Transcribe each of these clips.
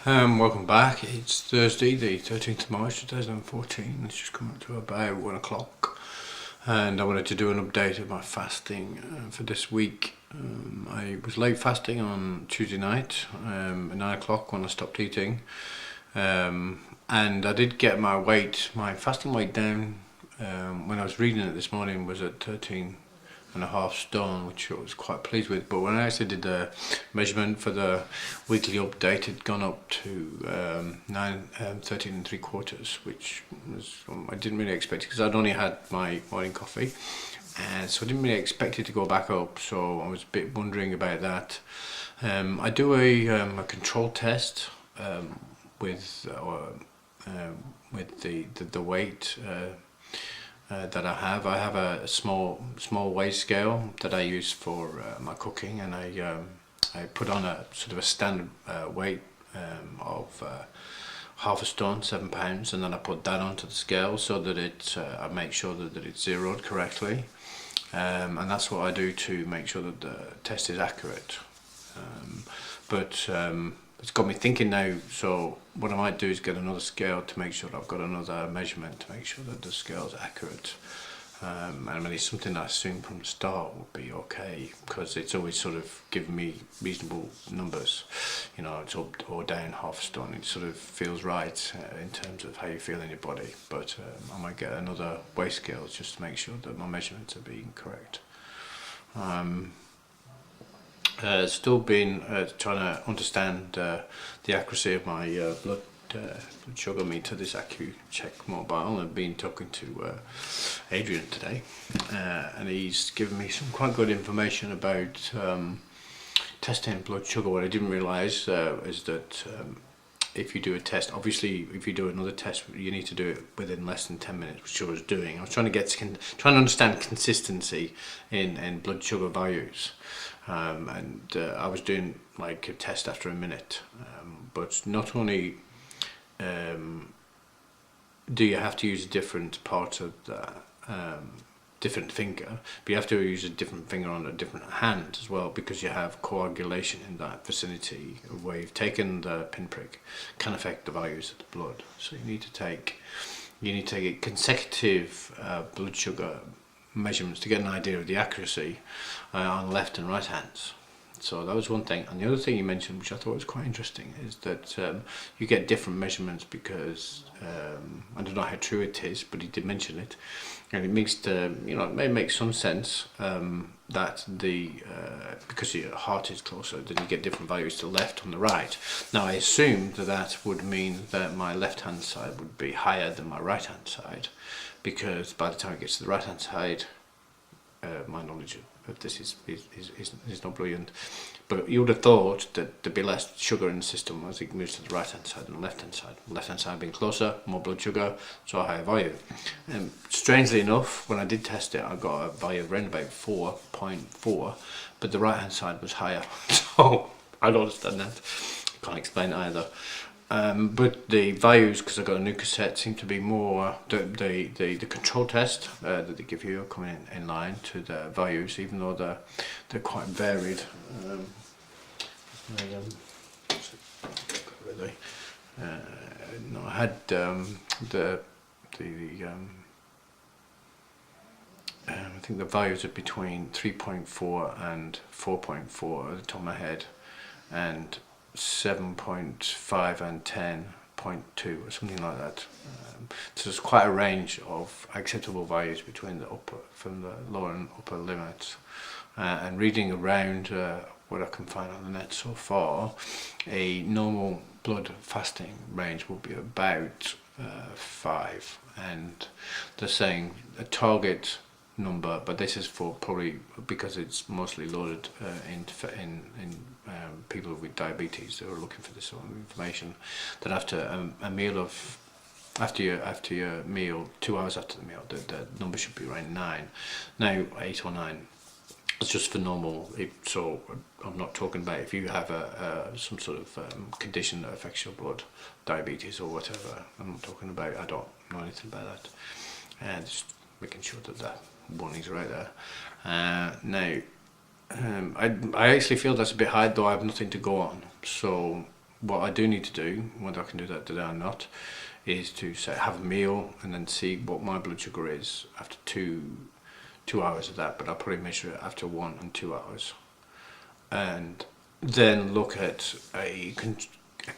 Welcome back. It's Thursday, the 13th of March 2014. It's just come up to about 1 o'clock, and I wanted to do an update of my fasting for this week. I was late fasting on Tuesday night at 9 o'clock when I stopped eating, and I did get my fasting weight down. When I was reading it this morning, was at 13.5 stone, which I was quite pleased with. But when I actually did the measurement for the weekly update, it had gone up to 13.75, which was I didn't really expect it because I'd only had my morning coffee, and so I didn't really expect it to go back up. So I was a bit wondering about that. I do a control test with the weight. That I have. I have a small weigh scale that I use for my cooking, and I put on a sort of a standard weight of half a stone, 7 pounds, and then I put that onto the scale so that I make sure that it's zeroed correctly, and that's what I do to make sure that the test is accurate. But it's got me thinking now, so what I might do is get another scale to make sure that I've got another measurement to make sure that the scale's accurate. And I mean, it's something I assume from the start would be okay, because it's always sort of given me reasonable numbers. You know, it's up or down half a stone. It sort of feels right in terms of how you feel in your body. But I might get another weigh scale just to make sure that my measurements are being correct. Still been trying to understand the accuracy of my blood sugar meter, this AccuCheck mobile. I've been talking to Adrian today, and he's given me some quite good information about testing blood sugar. What I didn't realise is that if you do a test, obviously if you do another test, you need to do it within less than 10 minutes, which I was doing. I was trying to understand consistency in blood sugar values, and I was doing like a test after a minute, but not only do you have to use a different part of the different finger, but you have to use a different finger on a different hand as well, because you have coagulation in that vicinity where you've taken the pinprick can affect the values of the blood. So you need to take consecutive blood sugar measurements to get an idea of the accuracy on the left and right hands. So that was one thing. And the other thing you mentioned, which I thought was quite interesting, is that you get different measurements because I don't know how true it is, but he did mention it, and it makes it may make some sense that because your heart is closer, then you get different values to the left and the right. Now I assumed that would mean that my left hand side would be higher than my right hand side, because by the time it gets to the right hand side, my knowledge of this is not brilliant, but you would have thought that there'd be less sugar in the system as it moves to the right hand side and the left hand side. The left hand side being closer, more blood sugar, so a higher value. And strangely enough, when I did test it, I got a value of around about 4.4, but the right hand side was higher. So I don't understand that. Can't explain it either. But the values, because I got a new cassette, seem to be more the control test that they give you are coming in line to the values, even though they're quite varied. No, I had I think the values are between 3.4 and 4.4 at the top of my head, and 7.5 and 10.2 or something like that. So there's quite a range of acceptable values between from the lower and upper limits. And reading around what I can find on the net so far, a normal blood fasting range will be about 5, and they're saying a target number, but this is for probably because it's mostly loaded in people with diabetes that are looking for this sort of information, that after a meal of after your meal, 2 hours after the meal, the number should be around 9. Now 8 or 9. It's just for normal. So I'm not talking about if you have some sort of condition that affects your blood, diabetes or whatever. I'm not talking about. I don't know anything about that. And just making sure that the warnings are right there. Now, I actually feel that's a bit high, though I have nothing to go on. So what I do need to do, whether I can do that today or not, is to say have a meal and then see what my blood sugar is after two hours of that. But I'll probably measure it after 1 and 2 hours, and then look at a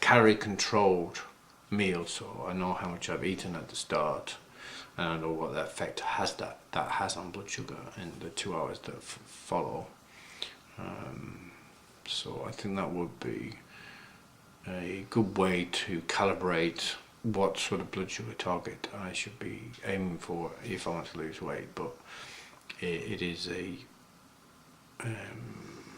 calorie controlled meal, so I know how much I've eaten at the start, and I know what the effect that has on blood sugar in the 2 hours that follow. So I think that would be a good way to calibrate what sort of blood sugar target I should be aiming for if I want to lose weight. But it is a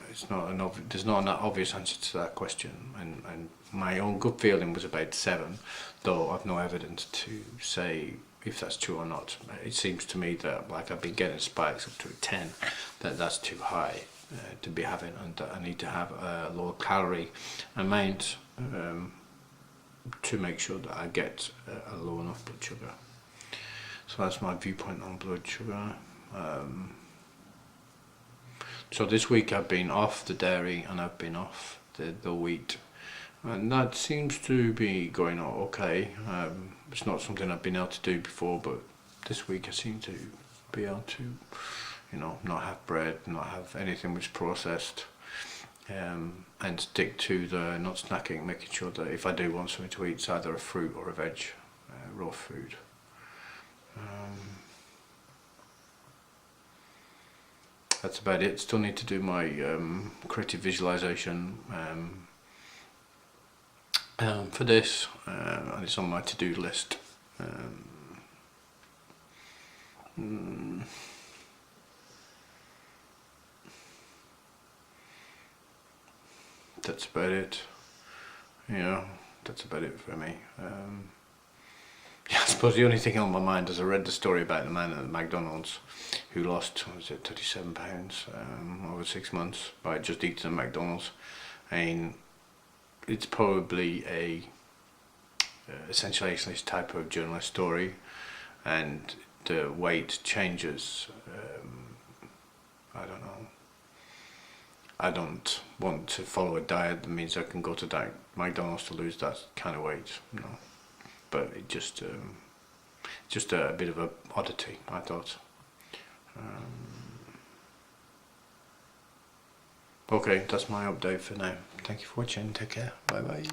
it's not an there's not an obvious answer to that question, and my own gut feeling was about 7, though I've no evidence to say if that's true or not. It seems to me that, like, I've been getting spikes up to 10, that's too high to be having, and that I need to have a lower calorie amount to make sure that I get a low enough blood sugar. So that's my viewpoint on blood sugar. So this week I've been off the dairy and I've been off the wheat, and that seems to be going on okay. It's not something I've been able to do before, but this week I seem to be able to, not have bread, not have anything which is processed, and stick to the not snacking, making sure that if I do want something to eat, it's either a fruit or a veg, raw food. That's about it. Still need to do my creative visualization for this, and it's on my to-do list. That's about it. That's about it for me. I suppose the only thing on my mind is I read the story about the man at McDonald's who lost, was it 37 pounds over 6 months by just eating at McDonald's, and it's probably a sensationalist type of journalist story, and the weight changes. I don't know. I don't want to follow a diet that means I can go to McDonald's to lose that kind of weight. No. But it just a bit of a oddity, I thought. Okay, that's my update for now. Thank you for watching. Take care. Bye bye.